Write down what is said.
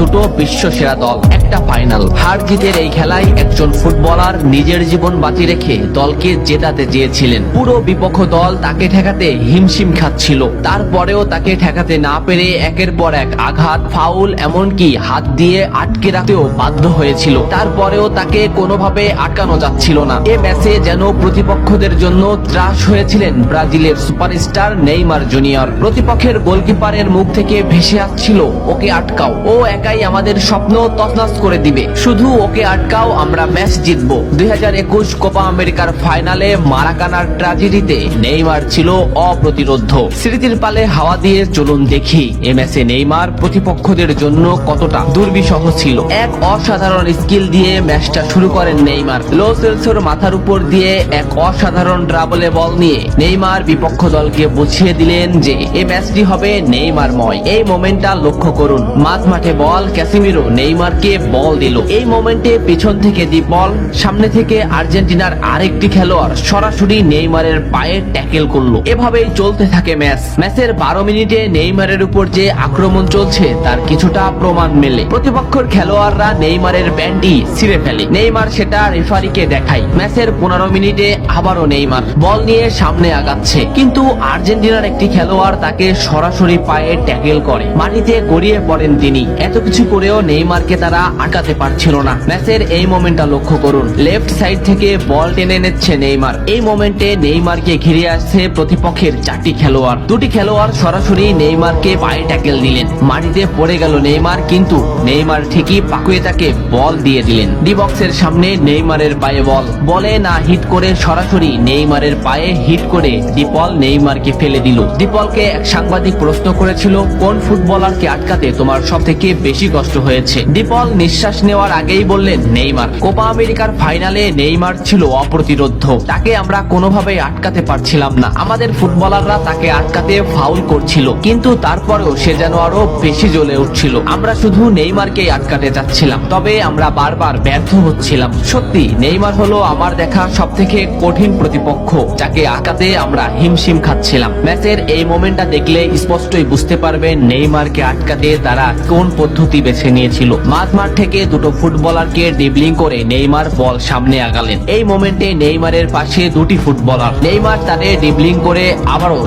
দুটো বিশ্ব সেরা দল, একটা ফাইনাল। হার জিতের এই খেলায় একজন ফুটবলার নিজের জীবন বাজি রেখে দলকে জেতাতে চেয়েছিলেন। পুরো বিপক্ষ দল তাকে ঠেকাতে হিমশিম খাচ্ছিল, তারপরেও তাকে ঠেকাতে না পেরে একের পর এক আঘাত, ফাউল, এমনকি হাত দিয়ে আটকে রাখতেও বাধ্য হয়েছিল। তারপরেও তাকে কোনোভাবে আটকানো যাচ্ছিল না। এ ম্যাচে যেন প্রতিপক্ষদের জন্য ত্রাস হয়েছিলেন ব্রাজিলের সুপারস্টার নেইমার জুনিয়র। প্রতিপক্ষের গোলকিপারের মুখ থেকে ভেসে আসছিল, ওকে আটকাও, ও একাই আমাদের স্বপ্ন তছনছ করে দিবে, শুধু ওকে আটকাও, আমরা ম্যাচ জিতবো। 2021 কোপা আমেরিকার ফাইনালে মারাকানার ট্র্যাজেডিতে নেইমার ছিল অপ্রতিরোধ্য। স্মৃতির পালে হাওয়া দিয়ে চলুন দেখি এ ম্যাচে নেইমার প্রতিপক্ষদের জন্য কতটা দুর্বিষহ ছিল। এক অসাধারণ স্কিল দিয়ে ম্যাচটা শুরু করেন নেইমার। লো সেলসোর মাথার উপর দিয়ে এক অসাধারণ ড্রাবলে বল নিয়ে নেইমার বিপক্ষ দলকে বুঝিয়ে দিলেন যে এই ম্যাচটি হবে নেইমারময়। এই মোমেন্টটা লক্ষ্য করুন, মাঝমাঠে বল, ক্যাসিমিরো নেইমারকে বল দিল। এই মোমেন্টে পিছন থেকে দি বল, সামনে থেকে আর্জেন্টিনার আরেকটি খেলোয়াড় সরাসরি নেইমারের পায়ে ট্যাকেল করলো। এভাবেই চলতে থাকে ম্যাচ। ম্যাচের 12 মিনিটে নেইমারের উপর যে আক্রমণ চলছে তার কিছুটা প্রমাণ মেলে। প্রতিপক্ষের খেলোয়াড়রা নেইমারের ব্যান্ডি ছিঁড়ে ফেলে, নেইমার সেটা রেফারিকে দেখায়। ম্যাচের 15 মিনিটে আবারও নেইমার বল নিয়ে সামনে আগাচ্ছে, কিন্তু আর্জেন্টিনার একটি খেলোয়াড় তাকে সরাসরি পায়ে ট্যাকেল করে, মাটিতে গড়িয়ে পড়েন তিনি। এত কিছু করেও নেইমারকে তারা আটকাতে পারছিল না। ম্যাচের এই মোমেন্টটা লক্ষ্য করুন, লেফট সাইড থেকে বল টেনে নিচ্ছে নেইমার। এই মোমেন্টে নেইমারকে ঘিরে আসছে প্রতিপক্ষের 4টি খেলোয়াড়। দুটি খেলোয়াড় সরাসরি নেইমারকে পায়ে ট্যাকেল দিলেন, মাটিতে পড়ে গেল নেইমার, কিন্তু নেইমার ঠিকই পাকুয়ে তাকে বল দিয়ে দিলেন। ডি বক্সের সামনে নেইমারের পায়ে বল, বলে না হিট করে সরাসরি নেইমারের পায়ে হিট করে ডিপল নেইমারকে ফেলে দিল। ডিপলকে এক সাংবাদিক প্রশ্ন করেছিল, কোন ফুটবলারকে আটকাতে তোমার সব থেকে বেশি কষ্ট হয়েছে? ডিপল নিঃশ্বাস নেওয়ার আগেই বললেন নেইমার। কোপা আমেরিকার ফাইনালে নেইমার ছিল অপ্রতিরোধ্য, তাকে আমরা কোনোভাবেই আটকাতে পারছিলাম না। আমাদের ফুটবলাররা তাকে আটকাতে ফাউল করছিল, কিন্তু তারপরেও সে যেন আরো বেশি জ্বলে উঠছিল। আমরা শুধু নেইমারকেই আটকাতে যাচ্ছিলাম, তবে আমরা বারবার ব্যর্থ হচ্ছিলাম। সত্যি নেইমার হলো আমার দেখা সব থেকে কঠিন প্রতিপক্ষ, যাকে আটকাতে আমরা হিমশিম খাচ্ছিলাম। ম্যাচের এই মোমেন্টটা দেখলে স্পষ্টই বুঝতে পারবেন নেইমারকে আটকাতে তারা কোন পদ্ধতি বেছে নিয়েছিল। মাঝমাঠ থেকে দুটো ফুটবলারকে ড্রিবলিং করে নেইমার বল সামনে আগালেন। এই মোমেন্টে নেইমারের পাশে দুটি ফুটবলার, নেইমার তাদের ড্রিবলিং করে আবারও